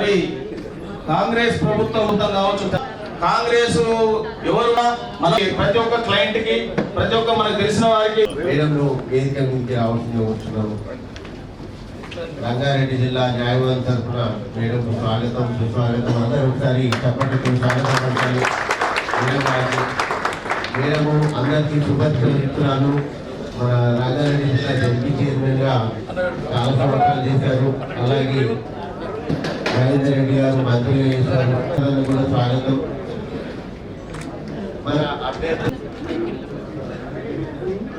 మరి కాంగ్రెస్ ప్రభుత్వం కావచ్చు, కాంగ్రెస్ ఎవరు మన ప్రతి ఒక్క క్లయింట్ కి ప్రతి ఒక్క మనకు తెలిసిన వారికి మేడంను వేదిక నుంచి రావాల్సింది కూర్చున్నాము. రంగారెడ్డి జిల్లా న్యాయవాదుల తరఫున మేడంకు స్వాగతం సుస్వాగతం. అందరూ ఒకసారి చప్పట్లతో స్వాగతం పలకాలి. మేడము అందరికీ శుభాకాంక్షలు. మన రంగారెడ్డి జిల్లా జడ్పీ చైర్మన్ గా చాలా సంవత్సరాలు చేశారు. అలాగే రాజేందర్ రెడ్డి గారు మంత్రిగా చేశారు. కూడా స్వాగతం. మన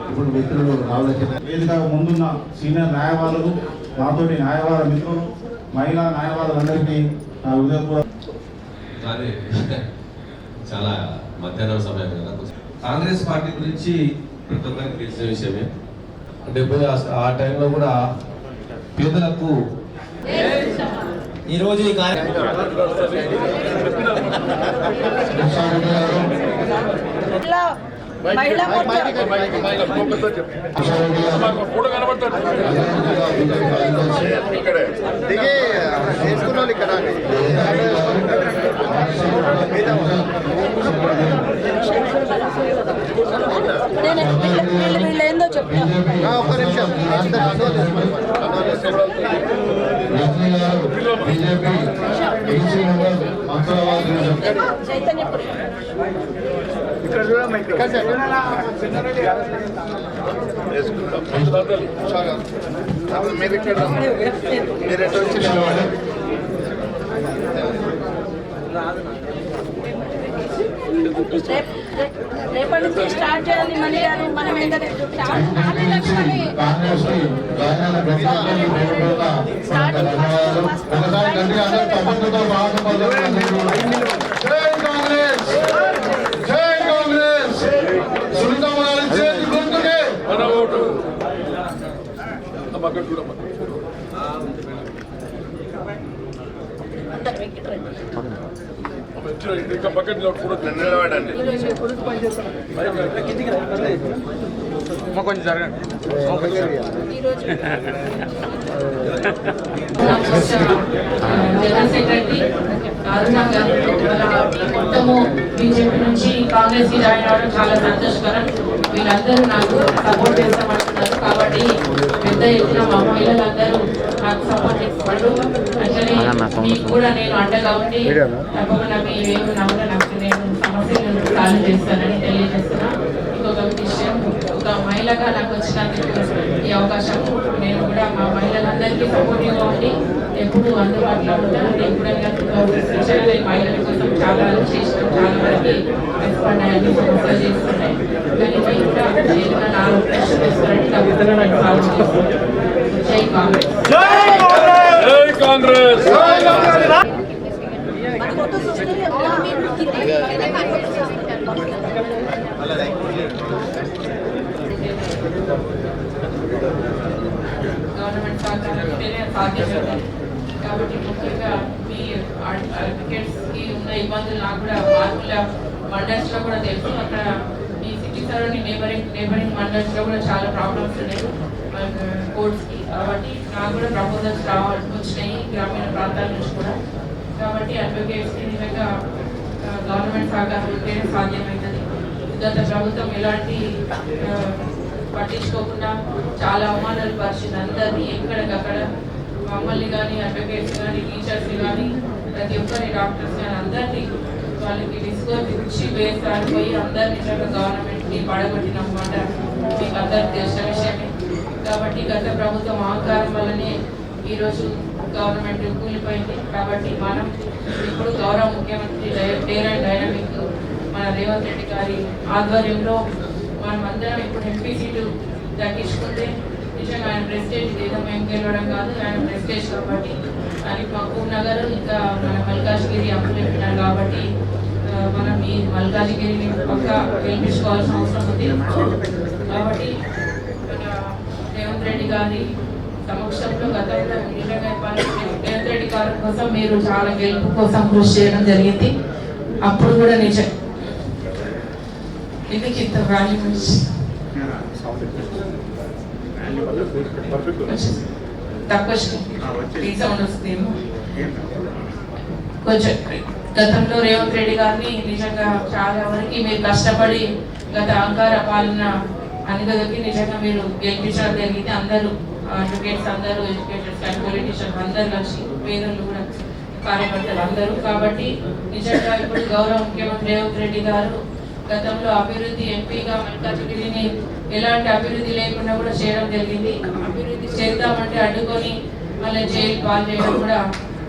ఇప్పుడు మిత్రులు రావాల్సిన వేదిక ముందున్న సీనియర్ న్యాయవాదులు, నాతోటి న్యాయవాద మిత్రులు, మహిళా న్యాయవాదులందరికీ నా హృదయపూర్వక చాలా మధ్యాహ్నం సమయం కదా. కాంగ్రెస్ పార్టీ గురించి ప్రతి ఒక్కరికి తెలిసిన విషయమే. 70 ఆ టైంలో కూడా పేదలకు ఈరోజు ఈ వీళ్ళేందో చెప్తా ఒక్క నిమిషం. చైతన్యపురి రేపటి నుంచి స్టార్ట్ చేయాలి. మళ్ళీ మనం ఏంటంటే కొంచెం జరగండి. జనరల్ సెక్రటరీ అరుణ గారు మొత్తము బీజేపీ నుంచి కాంగ్రెస్ కి జాయిన్ అవ్వడం చాలా సంతోషకరం. వీళ్ళందరూ నాకు సపోర్ట్ చేస్తామంటున్నారు కాబట్టి పెద్ద ఎత్తున మా మహిళలందరూ నాకు సపోర్ట్ చేస్తాడు. అట్లనే మీకు కూడా నేను అండగా ఉండి తప్పకుండా మీ ఏమన్నా కూడా నాకు నేను సమస్యలను సాల్వ్ చేస్తానని తెలియజేస్తున్నా. ఇంకొక విషయం, ఒక మహిళగా నాకు వచ్చినందుకు ఈ అవకాశం నేను కూడా మా మహిళలందరికీ సపోర్టివ్గా ఉండి ఎప్పుడు అందుబాటులో ఉంటాను. ఎప్పుడైనా మహిళల కోసం చాలా చేసినాం, చాలా వరకు రెస్పాండ్ అయ్యాలి, సమస్యలు చేస్తున్నాయి. కానీ మీరు కూడా ఏదైనా నాలుగు ప్రశ్న చేస్తారని తప్పకుండా నాకు సాల్వ్ చేస్తాను. జై కాంగ్రెస్. గవర్నమెంట్ సహకారంతోనే సాధ్యపడుతుంది కాబట్టి ముఖ్యంగా మీ అడ్వకేట్స్కి ఉన్న ఇబ్బందులు నాకు కూడా మార్పుల మండల్స్లో కూడా తెలుసు. అక్కడ ఈ సిటీ సరౌండింగ్ నేబరింగ్ మండల్స్లో కూడా చాలా ప్రాబ్లమ్స్ ఉన్నాయి కోర్ట్స్కి. కాబట్టి నాకు కూడా ప్రపోజల్స్ వచ్చినాయి గ్రామీణ ప్రాంతాల నుంచి కూడా. కాబట్టి అడ్వకేట్స్కి నిజంగా గవర్నమెంట్ సహకారం ఉంటేనే సాధ్యమవుతుంది. గత ప్రభుత్వం ఎలాంటి పట్టించుకోకుండా చాలా అవమానాలు పరిచింది అందరినీ. ఎక్కడికక్కడ మమ్మల్ని కానీ అడ్వకేట్స్ కానీ టీచర్స్ కానీ ప్రతి ఒక్కరి డాక్టర్స్ కానీ అందరినీ వాళ్ళకి డిస్కోర్స్ ఇచ్చి వేసాడిపోయి అందరు నిజంగా గవర్నమెంట్ని పడగొట్టినమాట మీకు అందరికి తెలిసిన విషయమే. కాబట్టి గత ప్రభుత్వం అహంకారం వల్లనే ఈరోజు గవర్నమెంట్ కూలిపోయింది. కాబట్టి మనం ఇప్పుడు గౌరవ ముఖ్యమంత్రి డేర్ అండ్ డైనమిక్ మన రేవంత్ రెడ్డి గారి ఆధ్వర్యంలో మనం అందరం ఇప్పుడు ఎంపీ సీటు దక్కించుకుంటే నిజంగా ఆయన ప్రెస్టేజ్ ఏదో మేము గెలవడం కాదు, ఆయన ప్రెస్టేజ్ కాబట్టి ఆయన మహబూబ్ నగర్ ఇంకా మన మల్కాజ్గిరి అప్పులు చెప్పినారు కాబట్టి మనం ఈ మల్కాజ్గిరిని పక్క గెలిపించుకోవాల్సిన అవసరం ఉంది. కాబట్టి మన రేవంత్ రెడ్డి గారి సమక్షంలో గతంలో నిజంగా రేవంత్ రెడ్డి గారి కోసం మీరు చాలా గెలుపు కోసం కృషి చేయడం జరిగింది. అప్పుడు కూడా నిజం ఎందుకు ఇంత వాల్యూ తక్కువ సౌండ్ వస్తుందేమో. కొంచెం గతంలో రేవంత్ రెడ్డి గారిని నిజంగా చాలా వరకు మీరు కష్టపడి గత అహంకార పాలన అనుగదకి నిజంగా మీరు గెలిపించడం జరిగింది. అందరూ అడ్వకేట్స్ అందరూ, ఎడ్యుకేటర్స్ కానీ పొలిటీషియన్స్ అందరూ కలిసి, పేదలు కూడా, కార్యకర్తలు అందరూ. కాబట్టి నిజంగా ఇప్పుడు గౌరవ ముఖ్యమంత్రి రేవంత్ రెడ్డి గారు గతంలో అభివృద్ధి ఎంపీగా మల్కాజ్గిరిని ఎలాంటి అభివృద్ధి లేకుండా కూడా చేయడం జరిగింది. అభివృద్ధి చేద్దామంటే అడ్డుకొని మళ్ళీ జైలు పాలు చేయడం కూడా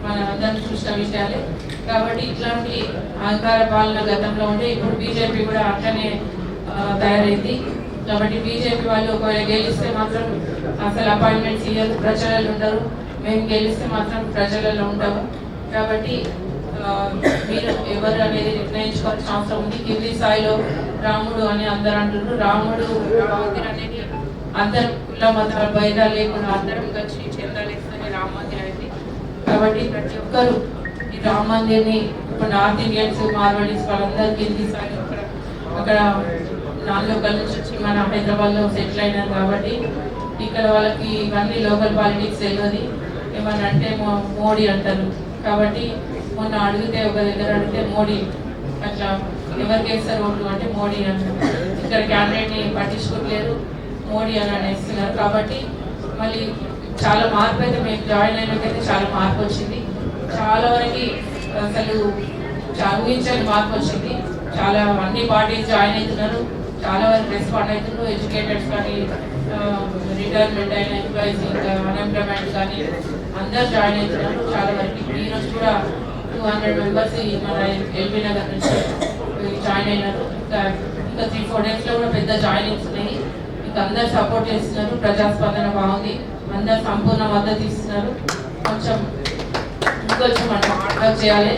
మన అందరం చూసిన విషయాలే. కాబట్టి ఇట్లాంటి అహంకార పాలన గతంలో ఉంటే ఇప్పుడు బీజేపీ కూడా అట్లనే తయారైంది. కాబట్టి బీజేపీ వాళ్ళు ఒకవేళ గెలిస్తే మాత్రం అసలు అపాయింట్మెంట్స్ ఇయ్యరు, ప్రజలలో ఉండరు. మేము గెలిస్తే మాత్రం ప్రజలలో ఉంటాము. కాబట్టి మీరు ఎవరు అనేది నిర్ణయించుకోవాల్సిన అవసరం ఉంది. కింది స్థాయిలో రాముడు అని అందరు అంటున్నారు. రాముడు మందిర్ అనేది అందరు కుల మత భేదాలు లేకుండా అందరం కలిసి చెందాలేస్తేనే రామ మందిర్ అయింది. కాబట్టి ప్రతి ఒక్కరు ఈ రామ మందిర్ని ఇప్పుడు నార్త్ ఇండియన్స్, మార్వాడీస్ వాళ్ళందరూ కింది స్థాయిలో అక్కడ నాలుగోకల్ నుంచి వచ్చి మన హైదరాబాద్లో సెటిల్ అయినారు. కాబట్టి ఇక్కడ వాళ్ళకి ఇవన్నీ లోకల్ పాలిటిక్స్ తెలియదు. ఏమన్నా అంటే మోడీ అంటారు. కాబట్టి మొన్న అడిగితే ఒక దగ్గర అడిగితే మోడీ అట్లా ఎవరికి వేస్తారు ఓట్లు అంటే మోడీ అంటారు. ఇక్కడ క్యాండిడేట్ని పట్టించుకోవట్లేరు, మోడీ అని అనేస్తున్నారు. కాబట్టి మళ్ళీ చాలా మార్పు అయితే మేము జాయిన్ అయినకైతే చాలా మార్పు వచ్చింది. చాలా వరకు అసలు ఊహించని మార్పు వచ్చింది. చాలా అన్ని పార్టీస్ జాయిన్ అవుతున్నారు, చాలా వరకు రెస్పాండ్ అవుతున్నారు. ఎడ్యుకేటెడ్స్ కానీ, రిటైర్మెంట్ అయిన ఎంప్లాయీస్, ఇంకా అన్ఎంప్లాయ్మెంట్ కానీ అందరు జాయిన్ అవుతున్నారు. చాలా వరకు ఇప్పుడు ఈరోజు కూడా 200 మెంబర్స్ మన ఎల్బీ నగర్ నుంచి జాయిన్ అయినారు. ఇంకా 3-4 డేస్లో కూడా పెద్ద జాయినింగ్స్ ఉన్నాయి. ఇంకా అందరు సపోర్ట్ చేస్తున్నారు. ప్రజాస్పందన బాగుంది, అందరు సంపూర్ణ మద్దతు ఇస్తున్నారు. కొంచెం మనం హార్డ్ వర్క్ చేయాలి.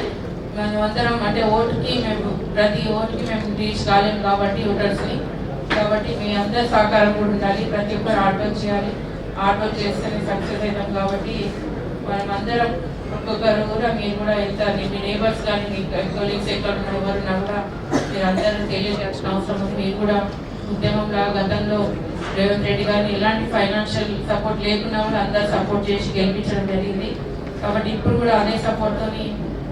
మనం అందరం అంటే ఓటుకి మేము ప్రతి ఓటుకి మేము రీచ్ కాలేము కాబట్టి ఓటర్స్ని. కాబట్టి మీ అందరి సహకారం కూడా ఉండాలి. ప్రతి ఒక్కరు హార్డ్ వర్క్ చేయాలి. హార్డ్ వర్క్ చేస్తేనే సక్సెస్ అవుతాం. కాబట్టి మనం అందరం ఒక్కొక్కరు కూడా మీరు కూడా వెళ్తారు. మీ నేబర్స్ కానీ, మీ కొలీగ్స్ ఎక్కడ ఉన్న ఎవరున్నా కూడా మీరు అందరూ తెలియజేయాల్సిన అవసరం ఉంది. మీరు కూడా ఉద్యమంలా గతంలో రేవంత్ రెడ్డి గారిని ఎలాంటి ఫైనాన్షియల్ సపోర్ట్ లేకున్నా కూడా అందరు సపోర్ట్ చేసి గెలిపించడం జరిగింది. కాబట్టి ఇప్పుడు కూడా అదే సపోర్ట్తోని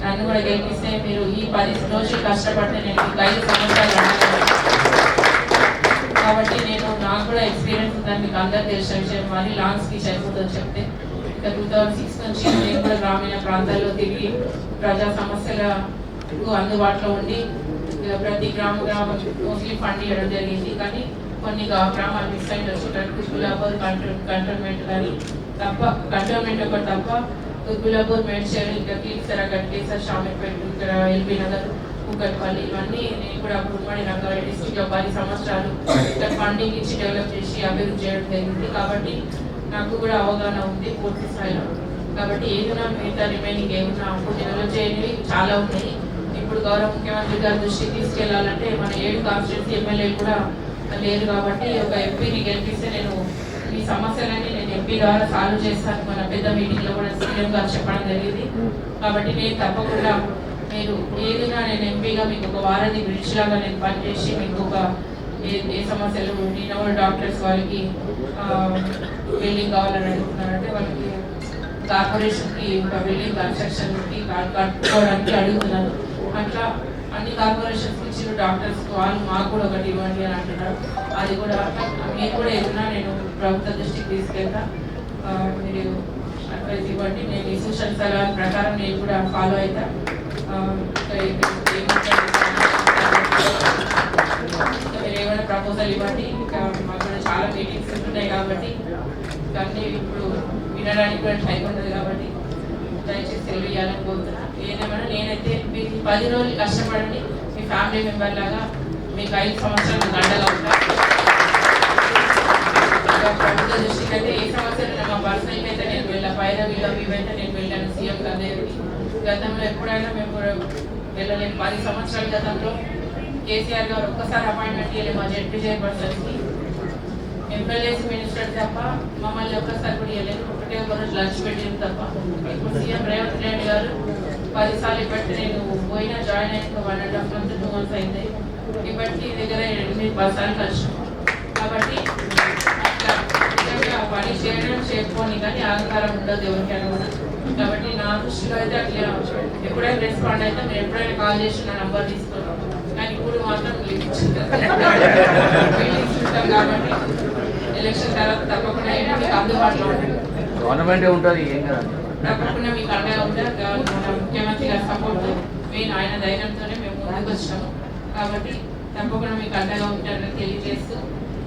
నన్ను కూడా గెలిపిస్తే మీరు ఈ 10 రోజులు కష్టపడితే నేను మీకు 5 సంవత్సరాలు కాబట్టి నాకు కూడా ఎక్స్పీరియన్స్ ఉందని మీకు అందరు తెలిసిన విషయం. మళ్ళీ లాంగ్స్కి అయిపోతుందని చెప్తే ఇంకా 2006 నుంచి నేను కూడా గ్రామీణ ప్రాంతాల్లో తిరిగి ప్రజా సమస్యలకు అందుబాటులో ఉండి ప్రతి గ్రామం మోస్ట్లీ ఫండ్ ఇవ్వడం జరిగింది. కానీ కొన్ని గ్రామాలు మిస్ అయిన వచ్చేటట్టు గులాబర్ కంటోన్మెంట్ కానీ తప్ప, కంటోన్మెంట్ ఒకటి తప్ప గులాబర్ మేడ్చేరు, ఇంకా కీర్సర, గట్కేసర్, షామీర్పేట, ఇక్కడ ఎల్బీ నగర్, కూకట్పల్లి ఇవన్నీ నేను కూడా ఉమ్మడి రంగారెడ్డి డిస్ట్రిక్ట్లో 10 సంవత్సరాలు ఇక్కడ ఫండింగ్ ఇచ్చి డెవలప్ చేసి అభివృద్ధి చేయడం జరిగింది. కాబట్టి నాకు కూడా అవగాహన ఉంది పూర్తి స్థాయిలో. కాబట్టి ఏదైనా మిగతా రిమైనింగ్ ఏమన్నా అప్పుడు డెవలప్ చేయనివి చాలా ఉన్నాయి. ఇప్పుడు గౌరవ ముఖ్యమంత్రి గారి దృష్టికి తీసుకెళ్లాలంటే మన 7 కాన్స్టిట్యూన్సీ ఎమ్మెల్యేలు కూడా లేరు. కాబట్టి ఒక ఎంపీని గెలిపిస్తే నేను ఈ సమస్యలన్నీ నేను ఎంపీ ద్వారా సాల్వ్ చేస్తాను. మన పెద్ద మీటింగ్లో కూడా సీఎం గారు చెప్పడం జరిగింది. కాబట్టి నేను తప్పకుండా మీరు ఏదైనా నేను ఎంపీగా మీకు ఒక వారధి బ్రిడ్జ్ లాగా నేను పనిచేసి మీకు ఒక ఏ సమస్యలు నేను డాక్టర్స్ వాళ్ళకి బిల్డింగ్ కావాలని అడుగుతున్నారంటే వాళ్ళకి కార్పొరేషన్కి ఒక బిల్డింగ్ కన్స్ట్రక్షన్కి కట్టుకోవడానికి అడుగుతున్నారు. అట్లా అన్ని కార్పొరేషన్స్ ఇచ్చిన డాక్టర్స్ వాళ్ళు మాకు కూడా ఒకటి ఇవ్వండి అని అంటున్నారు. అది కూడా మీరు కూడా ఏదైనా నేను ప్రభుత్వ దృష్టికి తీసుకెళ్తా, మీరు అడ్వైజ్ ఇవ్వండి. నేను ఈ సూచన సలహా ప్రకారం నేను కూడా ఫాలో అవుతా. మీరు ఏమైనా ప్రపోజల్ ఇవ్వండి. ఇంకా మాకు కూడా చాలా మీటింగ్స్ ఉంటున్నాయి కాబట్టి అన్నీ ఇప్పుడు వినడానికి కూడా టైం ఉండదు. కాబట్టి దయచేసి తెలియాలని కోరుతున్నా. ఏదేమైనా నేనైతే మీకు 10 రోజులు కష్టపడండి. మీ ఫ్యామిలీ మెంబర్ లాగా మీకు 5 సంవత్సరాలు గంటలు అవుతాయి. ప్రభుత్వ దృష్టికి అయితే ఏ సమస్యలు మా పర్సనల్కి అయితే నేను వెళ్ళాను. పైరవీలో ఇవైతే నేను వెళ్ళాను సీఎం గారి. గతంలో ఎప్పుడైనా మేము వెళ్ళలేము. 10 సంవత్సరాల గతంలో కేసీఆర్ గారు ఒక్కసారి అపాయింట్మెంట్ ఇవ్వలేదు మా జెడ్పీ చైర్పర్సన్కి. ఎమ్మెల్యేస్ మినిస్టర్ తప్ప మమ్మల్ని ఒక్కసారి కూడా ఇవ్వలేదు. ఒకటే ఒక రోజు లంచ్ పెట్టింది తప్ప. ఇప్పుడు సీఎం రేవంత్ రెడ్డి గారు 10 సార్లు ఇప్పటికీ నేను పోయినా జాయిన్ అయిన 1.5 months 2 months అయింది. ఇప్పటికీ దగ్గర 8-10 సార్లు కలిసాం. కాబట్టి అట్లా పని చేయడం చేయకపోని కానీ అహంకారం ఉండదు ఎవరికైనా కూడా. కాబట్టి నా దృష్టిలో అయితే అట్లా ఎప్పుడైనా రెస్పాండ్ అయితే మీరు ఎప్పుడైనా కాల్ చేసి నా నంబర్ తీసుకున్నాం, కానీ ఇప్పుడు మాత్రం తీసుకుంటాం కాబట్టి ఎలక్షన్ తర్వాత తప్పకుండా మీకు అందుబాటులో ఉంటుంది. గవర్నమెంట్ ఉంటుంది ఏం కదా, తప్పకుండా మీకు అండగా ఉంటారు. మన ముఖ్యమంత్రి గారి సపోర్ట్ మెయిన్, ఆయన ధైర్యంతోనే మేము ముందుకు వచ్చినాము. కాబట్టి తప్పకుండా మీకు అండగా ఉంటారని తెలియజేస్తూ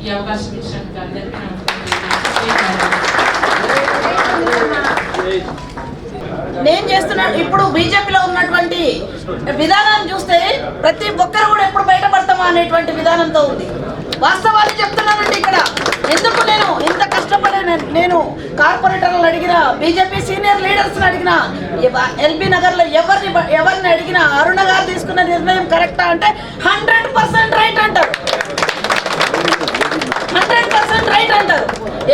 ఈ అవకాశం ఇచ్చినందుకు అందరికీ నేను చేస్తున్నాను. ఇప్పుడు బీజేపీలో ఉన్నటువంటి విధానాన్ని చూస్తే ప్రతి ఒక్కరు కూడా ఎప్పుడు బయటపడతామా అనేటువంటి విధానంతో ఉంది. వాస్తవాన్ని చెప్తున్నానండి. ఇక్కడ ఎందుకు నేను ఇంత కష్టపడి నేను కార్పొరేటర్లను అడిగినా, బీజేపీ సీనియర్ లీడర్స్ని అడిగినా, ఎల్బీ నగర్లో ఎవరిని అడిగినా అరుణ గారు తీసుకున్న నిర్ణయం కరెక్టా అంటే 100% రైట్ అంటారు. 100% రైట్ అంటారు.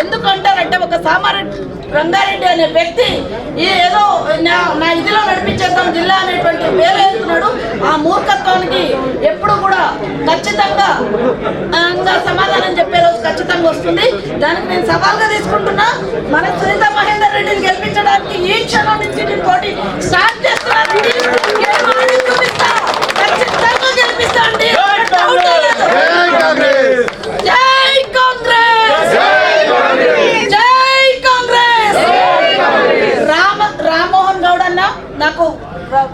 ఎందుకు అంటారంటే ఒక రంగారెడ్డి అనే వ్యక్తి ఏదో నా ఇదిలో నడిపించేద్దాం జిల్లా అనేటువంటి పేరు వేస్తున్నాడు. ఆ మూర్ఖత్వానికి ఎప్పుడు కూడా ఖచ్చితంగా సమాధానం చెప్పే రోజు ఖచ్చితంగా వస్తుంది. దానికి నేను సవాల్గా తీసుకుంటున్నా. మన సునీత మహేందర్ రెడ్డిని గెలిపించడానికి ఈ క్షణం నుంచి నేను పోటీ స్టార్ట్ చేస్తున్నానండి. ఖచ్చితంగా గెలిపిస్తా అండి. జై కాంగ్రెస్, జై కాంగ్రెస్. రామ్మోహన్ గౌడ్ అన్న నాకు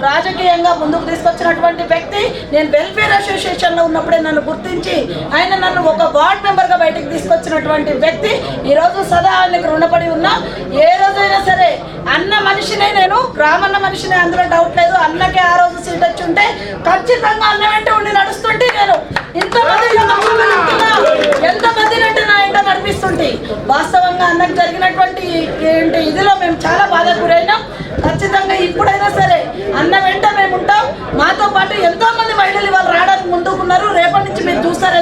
రాజకీయంగా ముందుకు తీసుకొచ్చినటువంటి వ్యక్తి. నేను వెల్ఫేర్ అసోసియేషన్లో ఉన్నప్పుడే నన్ను గుర్తించి ఆయన నన్ను ఒక వార్డ్ మెంబర్గా బయటకు తీసుకొచ్చినటువంటి వ్యక్తి. ఈరోజు సదా ఆయనకు రుణపడి ఉన్నా. ఏ రోజైనా సరే అన్న మనిషినే, నేను రామన్న మనిషినే, అందులో డౌట్ లేదు. అన్నకే ఆ రోజు సీట్ వచ్చి ఉంటే ఖచ్చితంగా అన్న వెంట ఉండి నడుస్తుంటే నేను ఎంతమంది అంటే నా ఇంట నడిపిస్తుంటే వాస్తవంగా అన్నకు జరిగినటువంటి ఇదిలో మేము చాలా బాధకు గురైనాం. ఖచ్చితంగా ఇప్పుడైనా సరే అన్న వెంట మేము ఉంటాం. మాతో పాటు ఎంతో మంది మహిళలు వాళ్ళు రావడానికి ముందుకున్నారు. రేపటి నుంచి మీరు చూస్తారు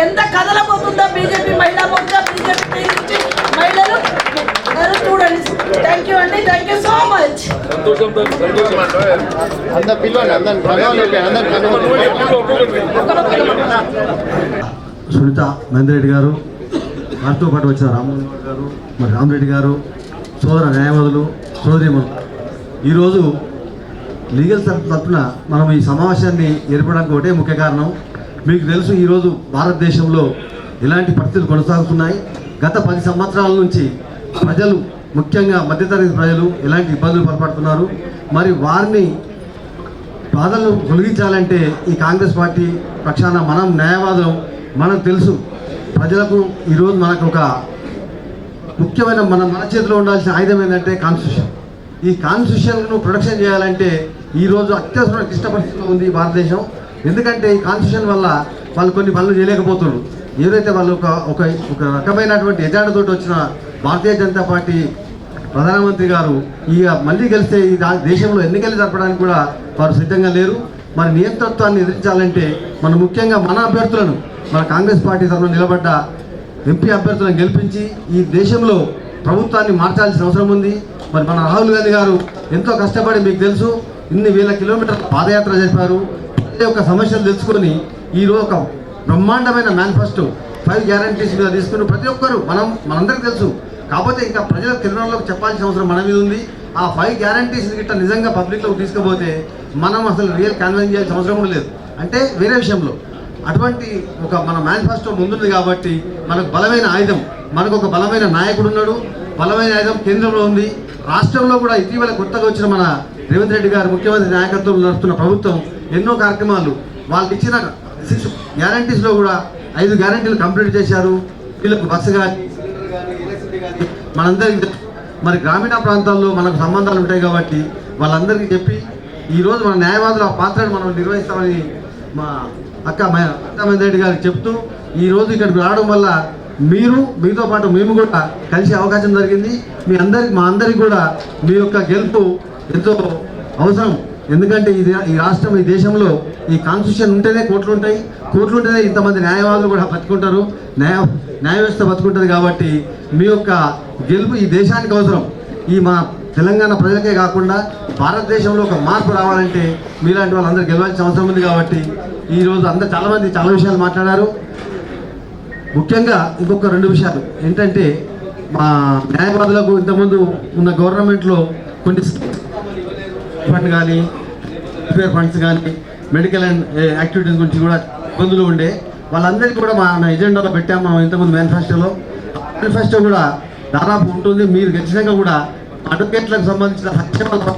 ఎంత కదలబోతుందో బీజేపీ మహిళా మోర్చా, బీజేపీ నుంచి మహిళలు చూడండి. థ్యాంక్ యూ అండి, thank you so much. Sunitha Mahender Reddy గారు, వారితో పాటు వచ్చిన రామ్మోహన్ గారు, మరి రామరెడ్డి గారు, సోదర న్యాయవాదులు, సోదరిమణులు, ఈరోజు లీగల్ తరఫున మనం ఈ సమావేశాన్ని ఏర్పడడానికి ఒకటే ముఖ్య కారణం. మీకు తెలుసు ఈరోజు భారతదేశంలో ఇలాంటి పరిస్థితులు కొనసాగుతున్నాయి. గత 10 సంవత్సరాల నుంచి ప్రజలు, ముఖ్యంగా మధ్యతరగతి ప్రజలు ఎలాంటి ఇబ్బందులు పడుతున్నారు. మరి వారిని బాధలను తొలగించాలంటే ఈ కాంగ్రెస్ పార్టీ పక్షాన మనం న్యాయవాదం, మనకు తెలుసు ప్రజలకు ఈరోజు మనకు ఒక ముఖ్యమైన మన చేతిలో ఉండాల్సిన ఆయుధం ఏంటంటే కాన్స్టిట్యూషన్. ఈ కాన్స్టిట్యూషన్ను ప్రొటెక్షన్ చేయాలంటే ఈరోజు అత్యవసర క్లిష్ట పరిస్థితిలో ఉంది భారతదేశం. ఎందుకంటే ఈ కాన్స్టిట్యూషన్ వల్ల వాళ్ళు కొన్ని పనులు చేయలేకపోతున్నారు. ఏదైతే వాళ్ళు ఒక రకమైనటువంటి ఎజెండాతో వచ్చిన భారతీయ జనతా పార్టీ ప్రధానమంత్రి గారు ఇక మళ్ళీ గెలిస్తే ఈ దేశంలో ఎన్నికలు జరపడానికి కూడా వారు సిద్ధంగా లేరు. మరి నియంతృత్వాన్ని ఎదిరించాలంటే మనం ముఖ్యంగా మన అభ్యర్థులను, మన కాంగ్రెస్ పార్టీ తరఫున నిలబడ్డ ఎంపీ అభ్యర్థులను గెలిపించి ఈ దేశంలో ప్రభుత్వాన్ని మార్చాల్సిన అవసరం ఉంది. మరి మన రాహుల్ గాంధీ గారు ఎంతో కష్టపడి, మీకు తెలుసు, ఇన్ని వేల కిలోమీటర్ల పాదయాత్ర చేశారు. ప్రతి ఒక్క సమస్యలు తెలుసుకొని ఈరోజు ఒక బ్రహ్మాండమైన మేనిఫెస్టో 5 గ్యారంటీస్ మీద తీసుకుని ప్రతి ఒక్కరు మనందరికీ తెలుసు. కాకపోతే ఇంకా ప్రజల తెలంగాణలోకి చెప్పాల్సిన అవసరం మన మీద ఉంది. ఆ 5 గ్యారంటీస్ గిట్ట నిజంగా పబ్లిక్లోకి తీసుకుపోతే మనం అసలు రియల్ కన్వెన్స్ చేయాల్సిన అవసరం కూడా లేదు. అంటే వేరే విషయంలో అటువంటి ఒక మన మేనిఫెస్టో ముందుంది కాబట్టి మనకు బలమైన ఆయుధం, మనకు ఒక బలమైన నాయకుడు ఉన్నాడు. బలమైన ఆయుధం కేంద్రంలో ఉంది. రాష్ట్రంలో కూడా ఇటీవల కొత్తగా వచ్చిన మన రేవంత్ రెడ్డి గారు ముఖ్యమంత్రి నాయకత్వంలో నడుస్తున్న ప్రభుత్వం ఎన్నో కార్యక్రమాలు వాళ్ళు ఇచ్చిన 6 గ్యారంటీస్లో కూడా 5 గ్యారంటీలు కంప్లీట్ చేశారు. వీళ్ళకు బస్సు కానీ మనందరికీ, మరి గ్రామీణ ప్రాంతాల్లో మనకు సంబంధాలు ఉంటాయి కాబట్టి వాళ్ళందరికీ చెప్పి ఈరోజు మన న్యాయవాదుల పాత్రను మనం నిర్వహిస్తామని మా అక్క మహేందర్ రెడ్డి గారికి చెప్తూ ఈరోజు ఇక్కడికి రావడం వల్ల మీతో పాటు మేము కూడా కలిసే అవకాశం జరిగింది. మా అందరికి కూడా మీ యొక్క గెలుపు ఎంతో అవసరం. ఎందుకంటే ఈ రాష్ట్రం, ఈ దేశంలో ఈ కాన్స్టిట్యూషన్ ఉంటేనే కోర్టులు ఉంటాయి. కోర్టులు ఉంటేనే ఇంతమంది న్యాయవాదులు కూడా బతుకుంటారు, న్యాయ వ్యవస్థ బతుకుంటుంది. కాబట్టి మీ యొక్క గెలుపు ఈ దేశానికి అవసరం. ఈ మా తెలంగాణ ప్రజలకే కాకుండా భారతదేశంలో ఒక మార్పు రావాలంటే మీలాంటి వాళ్ళందరూ గెలవాల్సిన అవసరం ఉంది. కాబట్టి ఈరోజు చాలామంది చాలా విషయాలు మాట్లాడారు. ముఖ్యంగా ఇంకొక 2 విషయాలు ఏంటంటే, మా న్యాయవాదులకు ఇంతకుముందు ఉన్న గవర్నమెంట్లో కొన్ని ఫండ్ కానీ వెల్ఫేర్ ఫండ్స్ కానీ మెడికల్ అండ్ యాక్టివిటీస్ గురించి కూడా ఇబ్బందులు ఉండే వాళ్ళందరికీ కూడా మన ఎజెండాలో పెట్టాము. మనం ఇంతకుముందు మేనిఫెస్టో కూడా దాదాపు ఉంటుంది. మీరు గెలిచినాక కూడా అడ్వకేట్లకు సంబంధించిన సంక్షేమాల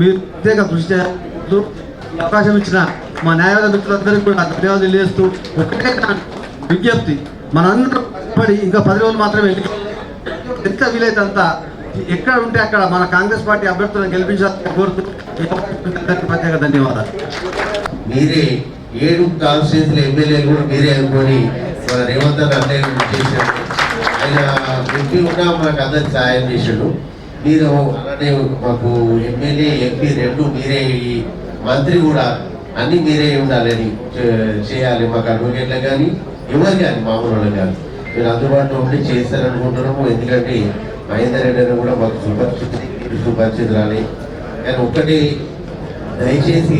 మీరు ప్రత్యేక కృషి చేస్తూ అవకాశం ఇచ్చిన మా న్యాయవాద మిత్రులందరికీ కూడా ధన్యవాదాలు తెలియజేస్తూ ఒకటే విజ్ఞప్తి, మనందరం పడి ఇంకా 10 రోజులు మాత్రమే ఎంత వీలైతే అంత ఎక్కడ ఉంటే అక్కడ మన కాంగ్రెస్ పార్టీ అభ్యర్థులను గెలిపించాలని కోరుతూ ప్రత్యేక ధన్యవాదాలు. మీరే 7 కాన్స్టిట్యూన్సీల ఎమ్మెల్యేలు కూడా మీరే అనుకొని మన రేవంత్ అన్నయ్య చేశారు. ఆయన ఎంపీ కూడా మాకు అందరికి సహాయం చేశాడు. మీరు అలానే మాకు ఎమ్మెల్యే ఎంపీ 2 మీరే, ఈ మంత్రి కూడా అన్ని మీరే ఉండాలని చేయాలి. మాకు అడ్వకేట్లకు కానీ ఎవరు కానీ మామూలు వాళ్ళకి కానీ మీరు అందుబాటులో ఉండి చేస్తారనుకుంటున్నాము. ఎందుకంటే మహేందర్ రెడ్డి అని కూడా మాకు సుపరిచితురాలి. కానీ ఒక్కటి దయచేసి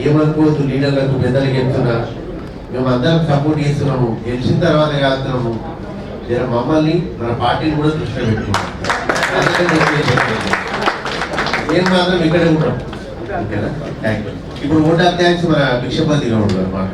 ఏమనుకోవద్దు, లీడర్లకు పెద్దలకు చెప్తున్నా, మేము అందరం సపోర్ట్ చేస్తున్నాము. గెలిచిన తర్వాత కాస్తున్నాము, జర మమ్మల్ని మన పార్టీని కూడా దృష్టిలో పెట్టుకున్నాం. నేను మాత్రం ఇక్కడే ఉంటాం. ఓకేనా? Thank you. ఇప్పుడు ఓట్ ఆఫ్ థ్యాంక్స్ మన భిక్షపతి గౌడ్ గారు మాట.